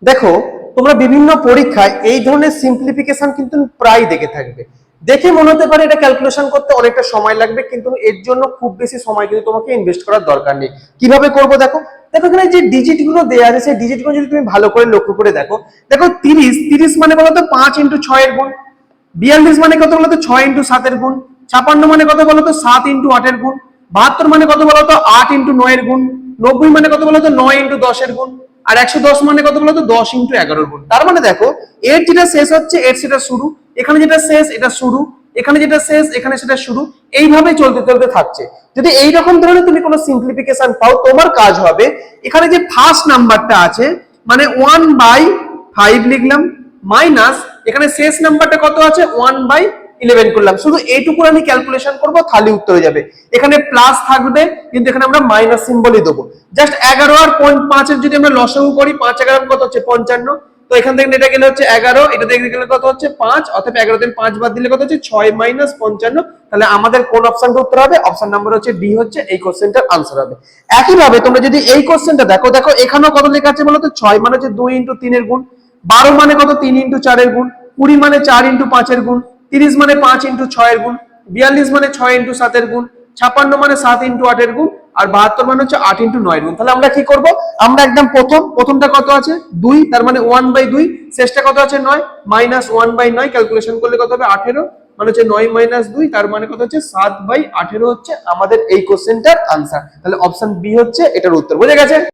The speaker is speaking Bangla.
দেখো তোমরা বিভিন্ন পরীক্ষায় এই ধরনের সিম্পলিফিকেশন কিন্তু প্রায় দেখে থাকবে। দেখে মনে হতে পারে এটা ক্যালকুলেশন করতে অনেকটা সময় লাগবে, কিন্তু এর জন্য খুব বেশি সময় কিন্তু তোমাকে ইনভেস্ট করার দরকার নেই। কিভাবে করব দেখো, দেখো এখানে যে ডিজিট গুলো দেওয়া আছে সেই ডিজিট গুলো যদি তুমি ভালো করে লক্ষ্য করে দেখো, দেখো 30 মানে বলতো 5 × 6 এর গুণ, 42 মানে কত বলতো 6 × 7 এর গুণ, 56 মানে কত বলতো 7 × 8 এর গুণ, 72 মানে কত বলতো 8 × 9 এর গুণ, 90 মানে কত বলতো 9 × 10 এর গুণ, আর 110 মানে কত বলতো 10 × 11 এর গুণ। তার মানে দেখো এর যেটা শেষ হচ্ছে এর সেটা শুরু, এখানে যেটা শেষ এটা শুরু, এখানে যেটা শেষ এখানে সেটা শুরু, এইভাবে চলতে চলতে থাকছে। যদি এইরকম ধরনের তুমি কোনো সিম্পলিফিকেশন পাও, তোমার কাজ হবে এখানে যে ফার্স্ট নাম্বারটা আছে মানে 1/5 লিখলাম, মাইনাস এখানে শেষ নাম্বারটা কত আছে 1/11 করলাম। শুধু এইটুকু আমি ক্যালকুলেশন করব, খালি উত্তর হয়ে যাবে। এখানে প্লাস থাকবে কিন্তু এখানে আমরা মাইনাস সিম্বলই দেবো। জাস্ট 11 আর 5 এর যদি আমরা লসাগু করি, 5 11 কত হচ্ছে 55, তো এখান থেকে এটা গেলে হচ্ছে 11, এটা থেকে গেলে কত হচ্ছে 5, অর্থাৎ 11 থেকে 5 বাদ দিলে কত হচ্ছে 6 - 55। তাহলে আমাদের কোন অপশনটা উত্তর হবে? অপশন নাম্বার হচ্ছে ডি, হচ্ছে এই কোশ্চেনটার আনসার হবে। একইভাবে তোমরা যদি এই কোশ্চেনটা দেখো, দেখো এখানেও কত লেখা আছে বলো তো, 6 মানে হচ্ছে 2 × 3 এর গুণ, 12 মানে কত 3 × 4 এর গুণ, 20 মানে 4 × 5 এর গুণ, 30 মানে 5 × 6 এর গুণ, 42 মানে 6 × 7 এর গুণ, 56 মানে 7 × 8 এর গুণ, আর 72 মানে হচ্ছে 8 × 9 এর গুণ। তাহলে আমরা কি করব? আমরা একদম প্রথমটা কত আছে 2, তার মানে 1/2, শেষটা কত আছে 9, মাইনাস 1/9 ক্যালকুলেশন করলে কত হবে 18, মানে হচ্ছে 9 - 2, তার মানে কত হচ্ছে 7/18 হচ্ছে আমাদের এই কোশ্চেনটার আনসার। তাহলে অপশন বি হচ্ছে এটার উত্তর। বুঝে গেছে?